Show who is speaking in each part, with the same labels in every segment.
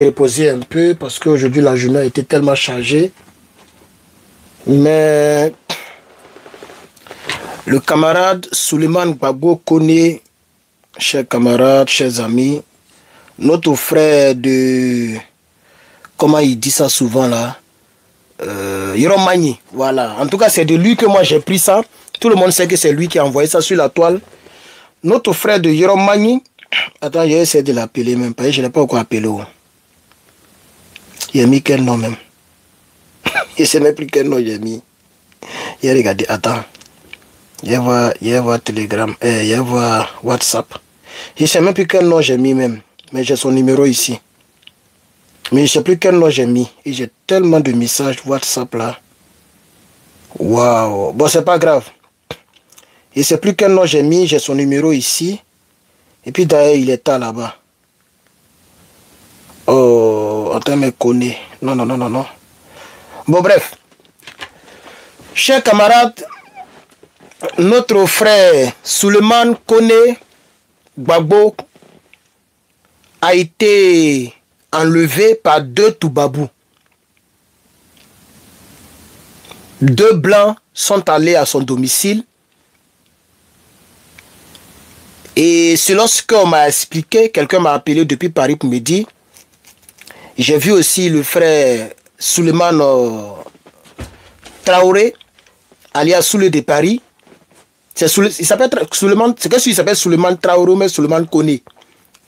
Speaker 1: reposer un peu parce qu'aujourd'hui la journée a été tellement chargée. Mais le camarade Suleiman Gbagbo Koné, chers camarades, chers amis, notre frère de... Comment il dit ça souvent là, Yoram Magny, voilà. En tout cas, c'est de lui que moi j'ai pris ça. Tout le monde sait que c'est lui qui a envoyé ça sur la toile. Notre frère de Yoram Magny, attends, j'ai essayé de l'appeler même pas. Je ne l'ai pas encore appelé. Il a mis quel nom même? Je ne sais même plus quel nom j'ai mis. Il a regardé, attends. Il va voir Telegram, il va voir WhatsApp. Je ne sais même plus quel nom j'ai mis même. Mais j'ai son numéro ici. Mais je ne sais plus quel nom j'ai mis. Et j'ai tellement de messages WhatsApp là. Waouh. Bon, c'est pas grave. Je ne sais plus quel nom j'ai mis. J'ai son numéro ici. Et puis d'ailleurs, il est là là-bas. Oh, attends, mais connaît. Non. Bon, bref. Chers camarades, notre frère Suleiman Koné Gbagbo a été enlevé par 2 Toubabous. 2 blancs sont allés à son domicile. Et selon ce qu'on m'a expliqué, quelqu'un m'a appelé depuis Paris pour me dire, j'ai vu aussi le frère Suleiman Traoré, alias Soule de Paris. Il s'appelle Suleiman, c'est qu'il s'appelle Suleiman Traoré, mais Suleiman Koné.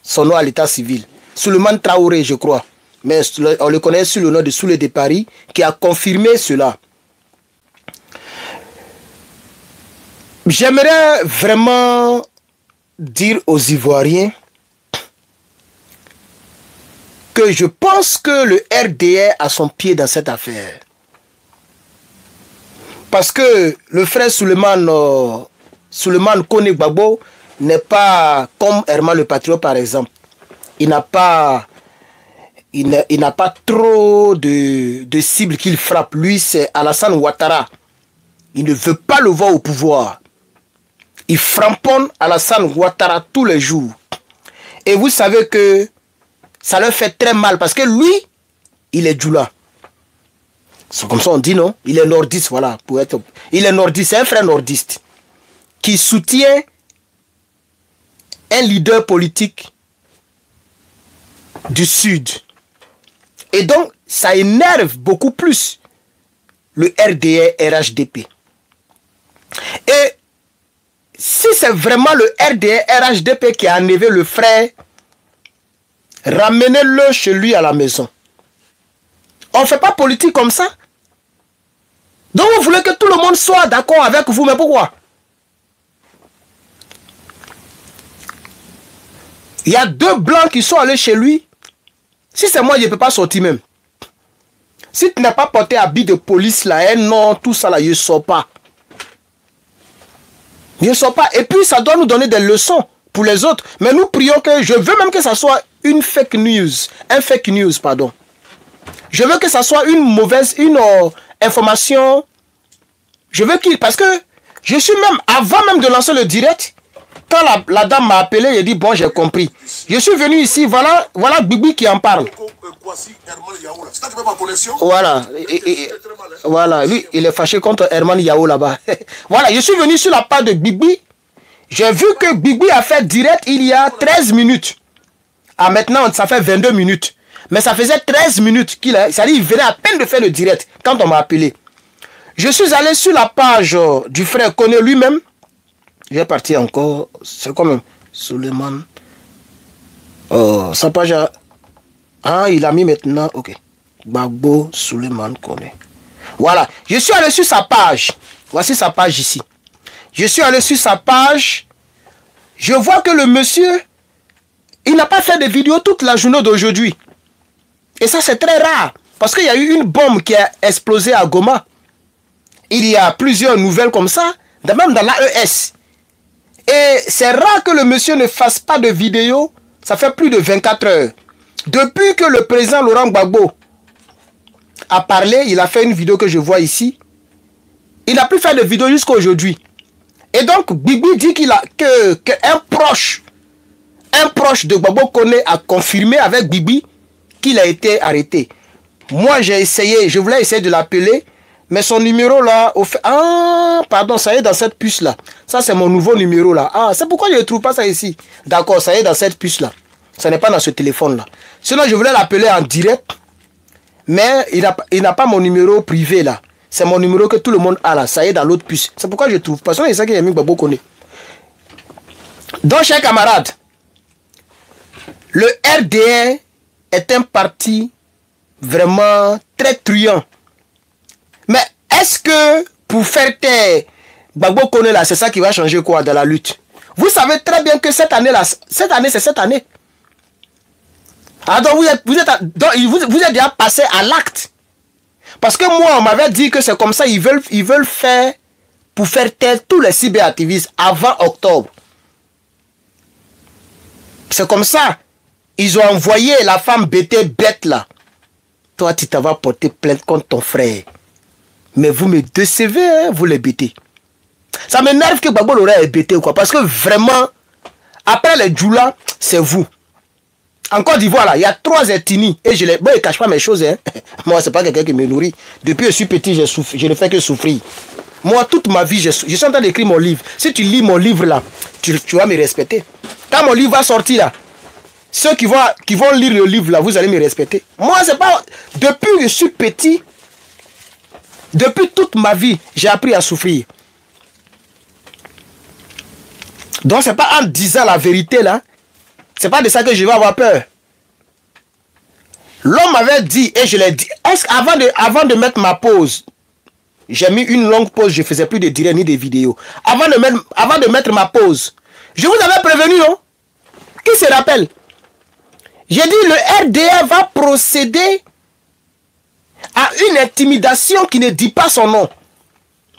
Speaker 1: Son nom à l'état civil. Suleiman Traoré, je crois. Mais on le connaît sous le nom de Soule de Paris, qui a confirmé cela. J'aimerais vraiment dire aux Ivoiriens que je pense que le RDR a son pied dans cette affaire. Parce que le frère Suleiman Koné Gbagbo n'est pas comme Herman le Patriote par exemple. Il n'a pas trop de cibles qu'il frappe. Lui, c'est Alassane Ouattara. Il ne veut pas le voir au pouvoir. Il framponne Alassane Ouattara tous les jours. Et vous savez que ça leur fait très mal parce que lui, il est Djoula. C'est comme ça on dit, non? Il est nordiste, voilà. Il est nordiste, c'est un frère nordiste qui soutient un leader politique du Sud. Et donc, ça énerve beaucoup plus le RDR RHDP. Et si c'est vraiment le RDR RHDP qui a enlevé le frère, ramenez-le chez lui à la maison. On ne fait pas politique comme ça. Donc vous voulez que tout le monde soit d'accord avec vous, mais pourquoi? Il y a 2 blancs qui sont allés chez lui. Si c'est moi, je ne peux pas sortir même. Si tu n'as pas porté habit de police là, non, tout ça là, je ne sors pas. Je ne sors pas. Et puis ça doit nous donner des leçons pour les autres. Mais nous prions que, je veux même que ça soit une fake news. Un fake news, pardon. Je veux que ça soit une mauvaise, information. Je veux qu'il, parce que je suis même, avant même de lancer le direct, quand la dame m'a appelé, elle dit, bon, j'ai compris. Je suis venu ici, voilà Bibi qui en parle. Voilà. Voilà, lui, il est fâché contre Herman Yao là-bas. Voilà, je suis venu sur la page de Bibi. J'ai vu que Bibi a fait direct il y a 13 minutes. Ah, maintenant, ça fait 22 minutes. Mais ça faisait 13 minutes qu'il a... C'est-à-dire, il venait à peine de faire le direct quand on m'a appelé. Je suis allé sur la page du frère Koné lui-même. J'ai parti encore. C'est quand même Suleiman. Sa page a... Ah, il a mis maintenant... Ok. Gbagbo Suleiman Koné. Voilà. Je suis allé sur sa page. Voici sa page ici. Je suis allé sur sa page. Je vois que le monsieur... Il n'a pas fait de vidéo toute la journée d'aujourd'hui. Et ça, c'est très rare. Parce qu'il y a eu une bombe qui a explosé à Goma. Il y a plusieurs nouvelles comme ça, même dans l'AES. Et c'est rare que le monsieur ne fasse pas de vidéo. Ça fait plus de 24 heures. Depuis que le président Laurent Gbagbo a parlé, il a fait une vidéo que je vois ici. Il n'a plus fait de vidéo jusqu'à aujourd'hui. Et donc, Bibi dit qu'un proche de Gbagbo Koné a confirmé avec Bibi qu'il a été arrêté. Moi, j'ai essayé, je voulais essayer de l'appeler, mais son numéro là, ah, pardon, ça y est dans cette puce là. Ça, c'est mon nouveau numéro là. Ah, c'est pourquoi je ne trouve pas ça ici. D'accord, ça y est dans cette puce là. Ça n'est pas dans ce téléphone là. Sinon, je voulais l'appeler en direct, mais il n'a pas mon numéro privé là. C'est mon numéro que tout le monde a là. Ça y est dans l'autre puce. C'est pourquoi je ne trouve pas. Sinon, c'est ça qu'il y a mis Gbagbo Koné. Donc, chers camarades, le RDR est un parti vraiment très truand. Mais est-ce que pour faire taire Gbagbo Koné là, c'est ça qui va changer quoi dans la lutte? Vous savez très bien que cette année là, c'est cette année. Ah, donc vous êtes déjà passé à l'acte. Parce que moi, on m'avait dit que c'est comme ça, ils veulent faire pour faire taire tous les cyberactivistes avant octobre. C'est comme ça. Ils ont envoyé la femme bête là. Toi, tu t'en vas porter plainte contre ton frère. Mais vous me décevez, hein, vous les bêtez. Ça m'énerve que Gbagbo l'aurait bêté, quoi. Parce que vraiment, après les Djoula, c'est vous. En Côte d'Ivoire, là, il y a 3 ethnies. Et je ne cache pas mes choses. Hein. Moi, ce n'est pas quelqu'un qui me nourrit. Depuis que je suis petit, je ne fais que souffrir. Moi, toute ma vie, je suis en train d'écrire mon livre. Si tu lis mon livre, là, tu vas me respecter. Quand mon livre va sortir, là, ceux qui vont lire le livre, là, vous allez me respecter. Moi, c'est pas... Depuis que je suis petit, depuis toute ma vie, j'ai appris à souffrir. Donc, ce n'est pas en disant la vérité, là. C'est pas de ça que je vais avoir peur. L'homme m'avait dit, et je l'ai dit, est-ce avant de mettre ma pause, j'ai mis une longue pause, je ne faisais plus de directs ni de vidéos. Avant de mettre ma pause, je vous avais prévenu, non? Qui se rappelle? J'ai dit, le RDR va procéder à une intimidation qui ne dit pas son nom.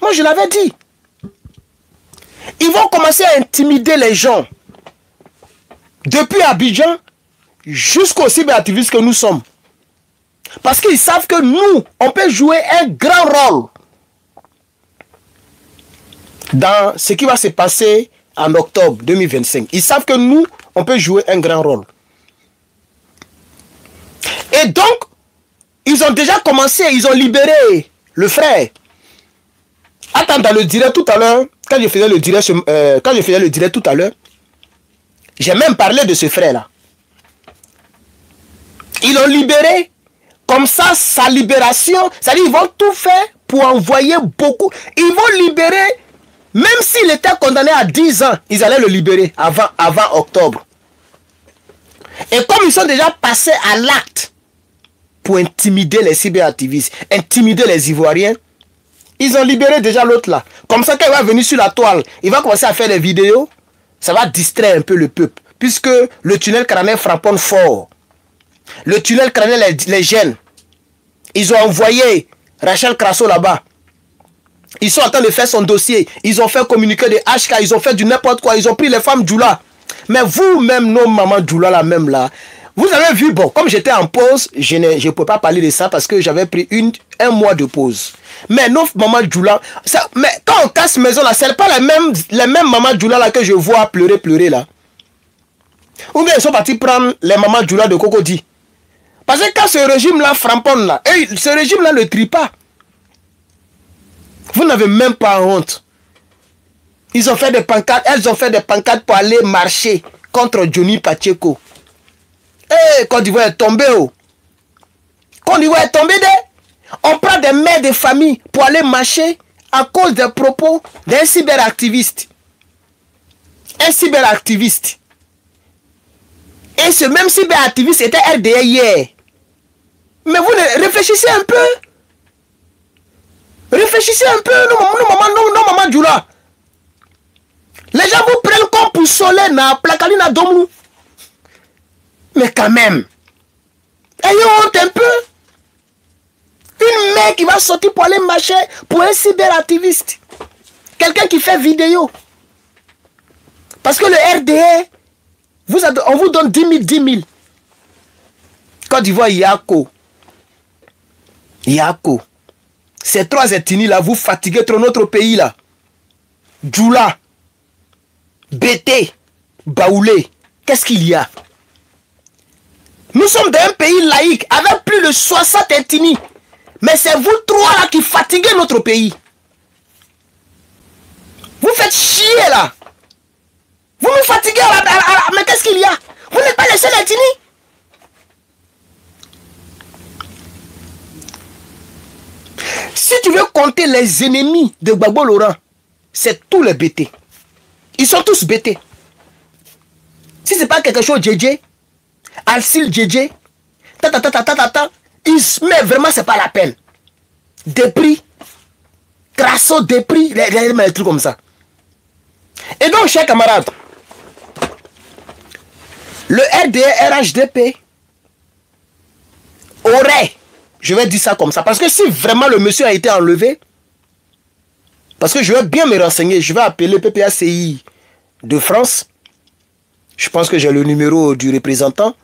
Speaker 1: Moi, je l'avais dit. Ils vont commencer à intimider les gens. Depuis Abidjan jusqu'aux cyberactivistes que nous sommes. Parce qu'ils savent que nous, on peut jouer un grand rôle dans ce qui va se passer en octobre 2025. Ils savent que nous, on peut jouer un grand rôle. Et donc, ils ont déjà commencé, ils ont libéré le frère. Attends, dans le direct tout à l'heure, quand je faisais le direct tout à l'heure, j'ai même parlé de ce frère-là. Ils l'ont libéré. Comme ça, sa libération, c'est-à-dire ils vont tout faire pour envoyer beaucoup. Ils vont libérer, même s'il était condamné à 10 ans, ils allaient le libérer avant octobre. Et comme ils sont déjà passés à l'acte pour intimider les cyberactivistes, intimider les Ivoiriens, ils ont libéré déjà l'autre là. Comme ça, quand il va venir sur la toile, il va commencer à faire des vidéos. Ça va distraire un peu le peuple. Puisque le tunnel crânien frapponne fort. Le tunnel crânien les gêne. Ils ont envoyé Rachel Crasso là-bas. Ils sont en train de faire son dossier. Ils ont fait communiquer des HK. Ils ont fait du n'importe quoi. Ils ont pris les femmes Djoula. Mais vous-même, nos mamans Djoula là même là, vous avez vu, bon, comme j'étais en pause, je ne peux pas parler de ça parce que j'avais pris un mois de pause. Mais nos mamans Djoula, mais quand on casse maison là, c'est pas les mêmes mamans Djoula là que je vois pleurer là. Ou bien ils sont partis prendre les mamans Djoula de Cocody. Parce que quand ce régime là framponne là, et ce régime là ne trie pas. Vous n'avez même pas honte. Ils ont fait des pancartes, elles ont fait des pancartes pour aller marcher contre Johnny Pacheco. Eh, Côte d'Ivoire est tombé. Oh. Côte d'Ivoire est tombé. On prend des mères de famille pour aller marcher à cause des propos d'un cyberactiviste. Un cyberactiviste. Et ce même cyberactiviste était RDR hier. Mais vous réfléchissez un peu. Réfléchissez un peu, non, maman Djoula. Les gens vous prennent comme pour soleil, na plakalina domou. Mais quand même, ayez honte un peu. Une mère qui va sortir pour aller marcher pour un cyberactiviste. Quelqu'un qui fait vidéo. Parce que le RDR, on vous donne 10 000. Côte d'Ivoire, Yako. Ces 3 ethnies là, vous fatiguez trop notre pays là. Djoula, Bété, Baoulé. Qu'est-ce qu'il y a? Nous sommes dans un pays laïque avec plus de 60 ethnies. Mais c'est vous trois là qui fatiguez notre pays. Vous faites chier là. Vous me fatiguez là. Mais qu'est-ce qu'il y a? Vous n'êtes pas les seuls ethnies. Si tu veux compter les ennemis de Gbagbo Laurent, c'est tous les BT. Ils sont tous BT. Si c'est pas quelque chose JJ, Alcil JJ, mais vraiment c'est pas la peine. Dépris, Crasso Dépris, les trucs comme ça. Et donc, chers camarades, le RHDP aurait, je vais dire ça comme ça, parce que si vraiment le monsieur a été enlevé, parce que je vais bien me renseigner, je vais appeler PPACI de France, je pense que j'ai le numéro du représentant,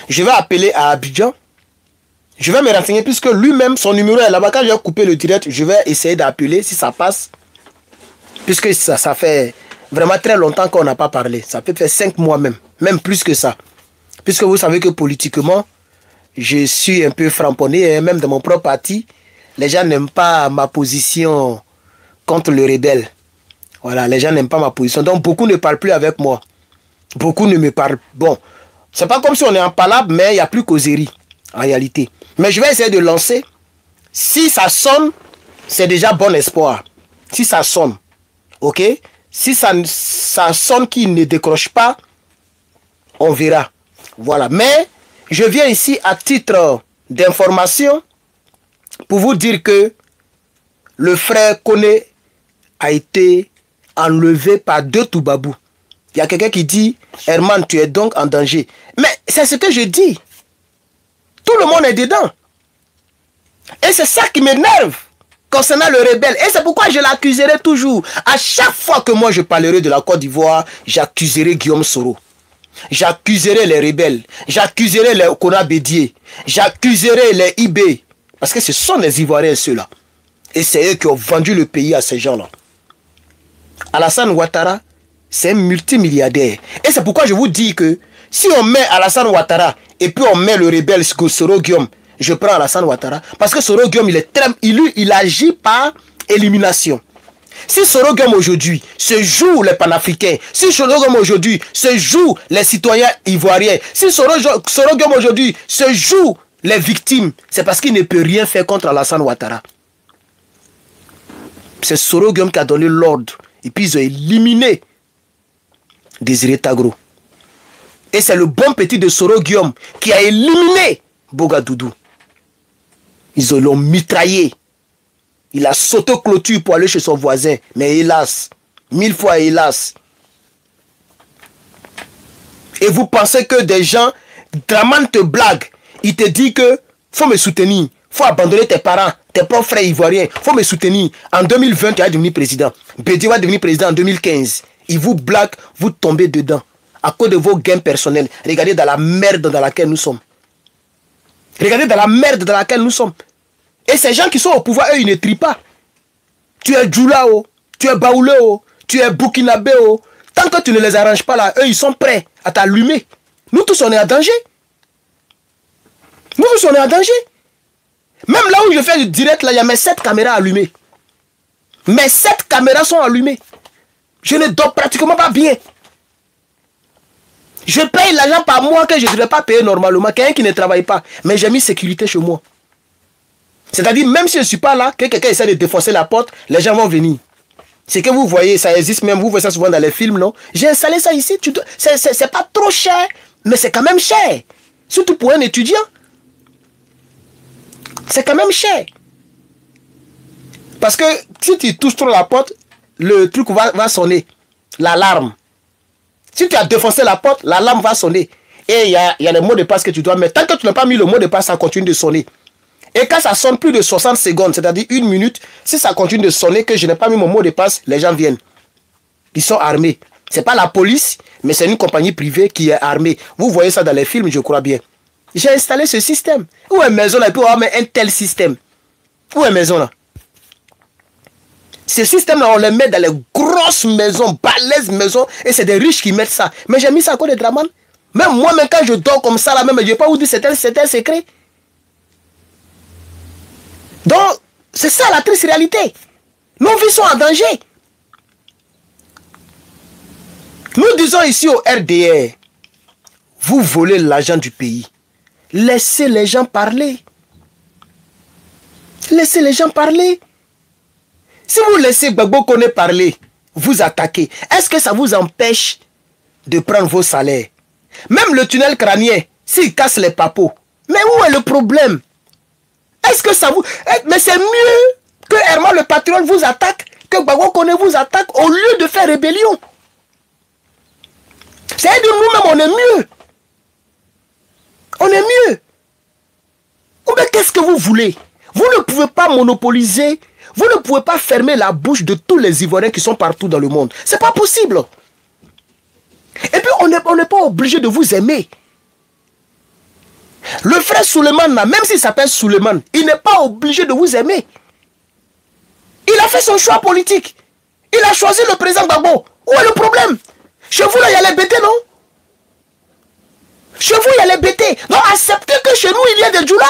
Speaker 1: je vais appeler à Abidjan, je vais me renseigner puisque lui-même, son numéro est là-bas. Quand je vais couper le direct, je vais essayer d'appeler si ça passe, puisque ça fait vraiment très longtemps qu'on n'a pas parlé, ça peut faire 5 mois même plus que ça, puisque vous savez que politiquement, je suis un peu framponné, et même dans mon propre parti, les gens n'aiment pas ma position contre le rebelle. Voilà, les gens n'aiment pas ma position. Donc, beaucoup ne parlent plus avec moi. Beaucoup ne me parlent... Bon, c'est pas comme si on est en palabre, mais il n'y a plus causerie, en réalité. Mais je vais essayer de lancer. Si ça sonne, c'est déjà bon espoir. Si ça sonne, ok? Si ça sonne qu'il ne décroche pas, on verra. Voilà, mais... Je viens ici à titre d'information pour vous dire que le frère Koné a été enlevé par 2 Toubabou. Il y a quelqu'un qui dit, Herman, tu es donc en danger. Mais c'est ce que je dis. Tout le monde est dedans. Et c'est ça qui m'énerve concernant le rebelle. Et c'est pourquoi je l'accuserai toujours. À chaque fois que moi je parlerai de la Côte d'Ivoire, j'accuserai Guillaume Soro. J'accuserai les rebelles, j'accuserai les Okona Bédié, j'accuserai les IB, parce que ce sont les Ivoiriens ceux-là. Et c'est eux qui ont vendu le pays à ces gens-là. Alassane Ouattara, c'est un multimilliardaire. Et c'est pourquoi je vous dis que si on met Alassane Ouattara et puis on met le rebelle Soro Guillaume, je prends Alassane Ouattara, parce que Soro Guillaume, il agit par élimination. Si Soro Guillaume aujourd'hui se joue les panafricains, si Soro Guillaume aujourd'hui se joue les citoyens ivoiriens, si Soro Guillaume aujourd'hui se joue les victimes, c'est parce qu'il ne peut rien faire contre Alassane Ouattara. C'est Soro Guillaume qui a donné l'ordre. Et puis ils ont éliminé Désiré Tagro. Et c'est le bon petit de Soro Guillaume qui a éliminé Bogadoudou. Ils l'ont mitraillé. Il a sauté-clôture pour aller chez son voisin. Mais hélas, 1000 fois hélas. Et vous pensez que des gens, Draman te blague. Il te dit que faut me soutenir. Faut abandonner tes parents, tes propres frères ivoiriens. Faut me soutenir. En 2020, tu vas devenir président. Bédié va devenir président en 2015. Il vous blague, vous tombez dedans. À cause de vos gains personnels. Regardez dans la merde dans laquelle nous sommes. Regardez dans la merde dans laquelle nous sommes. Et ces gens qui sont au pouvoir, eux, ils ne trient pas. Tu es Djoulao, tu es Baouleo, tu es Burkinabéo. Tant que tu ne les arranges pas là, eux, ils sont prêts à t'allumer. Nous tous, on est en danger. Nous tous, on est en danger. Même là où je fais le direct, là, il y a mes 7 caméras allumées. Mes 7 caméras sont allumées. Je ne dors pratiquement pas bien. Je paye l'argent par mois que je ne devrais pas payer normalement. Quelqu'un qui ne travaille pas. Mais j'ai mis sécurité chez moi. C'est-à-dire, même si je ne suis pas là, que quelqu'un essaie de défoncer la porte, les gens vont venir. C'est que vous voyez, ça existe même, vous voyez ça souvent dans les films, non? J'ai installé ça ici, c'est pas trop cher, mais c'est quand même cher. Surtout pour un étudiant. C'est quand même cher. Parce que si tu touches trop la porte, le truc va sonner. L'alarme. Si tu as défoncé la porte, l'alarme va sonner. Et il y a les mots de passe que tu dois mettre. Tant que tu n'as pas mis le mot de passe, ça continue de sonner. Et quand ça sonne plus de 60 secondes, c'est-à-dire 1 minute, si ça continue de sonner, que je n'ai pas mis mon mot de passe, les gens viennent. Ils sont armés. Ce n'est pas la police, mais c'est une compagnie privée qui est armée. Vous voyez ça dans les films, je crois bien. J'ai installé ce système. Où est maison là? Il peut y avoir un tel système. Où est maison là? Ce système-là, on les met dans les grosses maisons, balèzes maisons, et c'est des riches qui mettent ça. Mais j'ai mis ça à cause de Draman. Même moi-même, quand je dors comme ça, là, même, je ne vais pas vous dire c'est un secret. Donc, c'est ça la triste réalité. Nos vies sont en danger. Nous disons ici au RDR, vous volez l'argent du pays. Laissez les gens parler. Laissez les gens parler. Si vous laissez Gbagbo Koné parler, vous attaquez, est-ce que ça vous empêche de prendre vos salaires? Même le tunnel crânien, s'il casse les papos, mais où est le problème? Est-ce que ça vous... Mais c'est mieux que Herman le Patriote vous attaque, que Gbagbo Koné vous attaque, au lieu de faire rébellion. C'est-à-dire nous-mêmes, on est mieux. On est mieux. Ou bien qu'est-ce que vous voulez? Vous ne pouvez pas monopoliser, vous ne pouvez pas fermer la bouche de tous les Ivoiriens qui sont partout dans le monde. C'est pas possible. Et puis on n'est pas obligé de vous aimer. Le frère Suleiman, même s'il s'appelle Suleiman, il n'est pas obligé de vous aimer. Il a fait son choix politique. Il a choisi le président Gbagbo. Où est le problème? Chez vous, là, il y a les bêtés, non? Chez vous, il y a les bêtés. Donc, acceptez que chez nous, il y a des djoulas.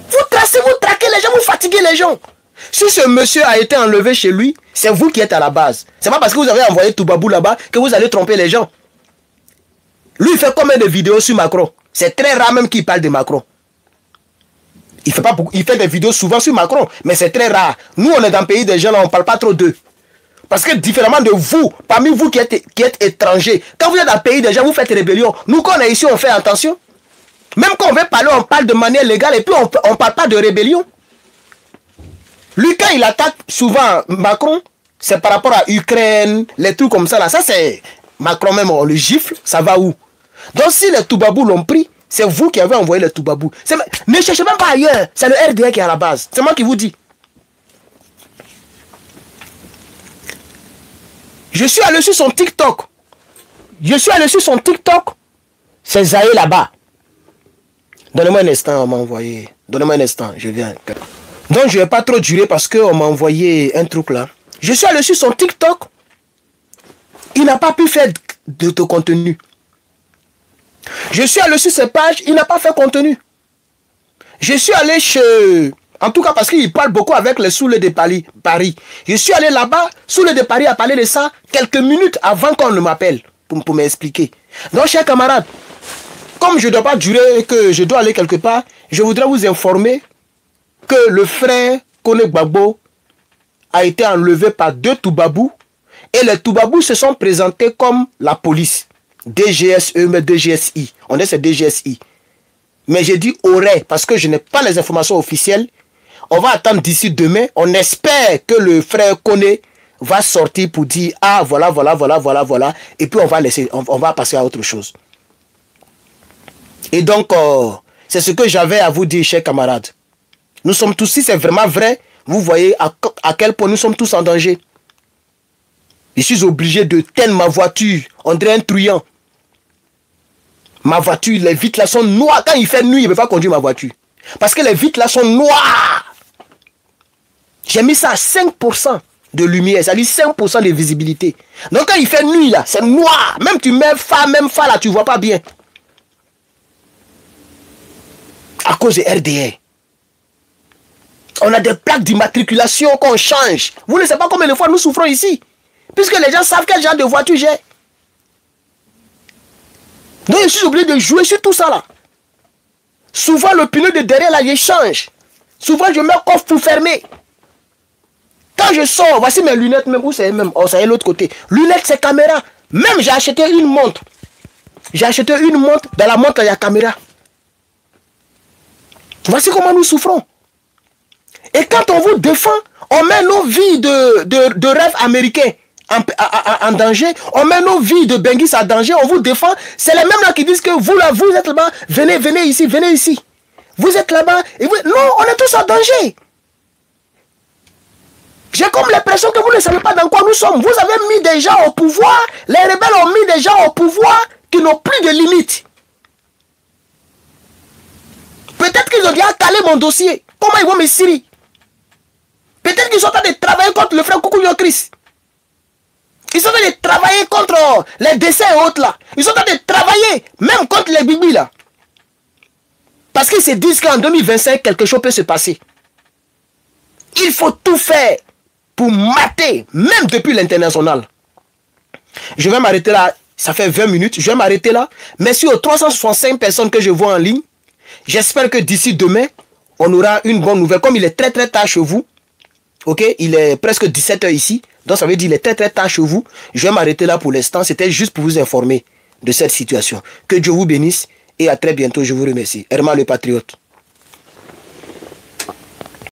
Speaker 1: Vous tracez, vous traquez les gens, vous fatiguez les gens. Si ce monsieur a été enlevé chez lui, c'est vous qui êtes à la base. C'est pas parce que vous avez envoyé Toubabou là-bas que vous allez tromper les gens. Lui, il fait combien de vidéos sur Macron? C'est très rare même qu'il parle de Macron. Il fait pas beaucoup, il fait des vidéos souvent sur Macron, mais c'est très rare. Nous, on est dans le pays des gens, là, on ne parle pas trop d'eux. Parce que différemment de vous, parmi vous qui êtes étrangers, quand vous êtes dans le pays des gens, vous faites rébellion. Nous, quand on est ici, on fait attention. Même quand on veut parler, on parle de manière légale et puis on ne parle pas de rébellion. Lui, quand il attaque souvent Macron, c'est par rapport à Ukraine, les trucs comme ça. Là. Ça, c'est Macron même, on le gifle, ça va où? Donc, si les Toubabous l'ont pris, c'est vous qui avez envoyé les Toubabous. Ne cherchez même pas ailleurs. C'est le RDR qui est à la base. C'est moi qui vous dis. Je suis allé sur son TikTok. C'est Zahé là-bas. Donnez-moi un instant, on m'a envoyé. Donnez-moi un instant, je viens. Donc, je ne vais pas trop durer parce qu'on m'a envoyé un truc là. Je suis allé sur son TikTok. Il n'a pas pu faire de contenu. Je suis allé sur ses pages, il n'a pas fait contenu. Je suis allé chez... En tout cas, parce qu'il parle beaucoup avec les Soulés de Paris. Je suis allé là-bas, Soulés de Paris a parlé de ça quelques minutes avant qu'on ne m'appelle pour m'expliquer. Donc, chers camarades, comme je ne dois pas durer et que je dois aller quelque part, je voudrais vous informer que le frère Koné Gbagbo a été enlevé par 2 Toubabous et les Toubabous se sont présentés comme la police. DGSE, mais DGSI. On est c'est DGSI. Mais j'ai dit aurait parce que je n'ai pas les informations officielles. On va attendre d'ici demain. On espère que le frère Koné va sortir pour dire ah voilà. Et puis on va laisser, on va passer à autre chose. Et donc c'est ce que j'avais à vous dire, chers camarades. Nous sommes tous, si c'est vraiment vrai, vous voyez à quel point nous sommes tous en danger. Je suis obligé de tenir ma voiture, on dirait un truand. Ma voiture, les vitres là sont noires. Quand il fait nuit, il ne peut pas conduire ma voiture. Parce que les vitres là sont noires. J'ai mis ça à 5% de lumière, c'est-à-dire 5% de visibilité. Donc quand il fait nuit là, c'est noir. Même tu mets phare, là, tu ne vois pas bien. À cause de RDR. On a des plaques d'immatriculation qu'on change. Vous ne savez pas combien de fois nous souffrons ici. Puisque les gens savent quel genre de voiture j'ai. Donc je suis obligé de jouer sur tout ça là. Souvent le pneu de derrière là, je change. Souvent je mets coffre pour fermer. Quand je sors, voici mes lunettes même. Où c'est même? Oh, ça est l'autre côté. Lunettes, c'est caméra. Même j'ai acheté une montre. J'ai acheté une montre. Dans la montre, il y a caméra. Voici comment nous souffrons. Et quand on vous défend, on met nos vies de rêve américains en danger. On met nos vies de Benguis en danger. On vous défend. C'est les mêmes là qui disent que vous là, vous êtes là-bas. Venez ici, venez ici. Vous êtes là-bas. Non, on est tous en danger. J'ai comme l'impression que vous ne savez pas dans quoi nous sommes. Vous avez mis des gens au pouvoir. Les rebelles ont mis des gens au pouvoir qui n'ont plus de limites. Peut-être qu'ils ont déjà calé mon dossier. Comment ils vont me cirer? Peut-être qu'ils sont en train de travailler contre le frère Kukuyo Chris. Ils sont en train de travailler contre les décès et autres là. Ils sont en train de travailler même contre les bibis là. Parce qu'ils se disent qu'en 2025, quelque chose peut se passer. Il faut tout faire pour mater, même depuis l'international. Je vais m'arrêter là. Ça fait 20 minutes. Je vais m'arrêter là. Merci aux 365 personnes que je vois en ligne. J'espère que d'ici demain, on aura une bonne nouvelle. Comme il est très très tard chez vous. Ok, il est presque 17 h ici. Donc ça veut dire qu'il est très très tard chez vous. Je vais m'arrêter là pour l'instant. C'était juste pour vous informer de cette situation. Que Dieu vous bénisse. Et à très bientôt. Je vous remercie. Herman le Patriote.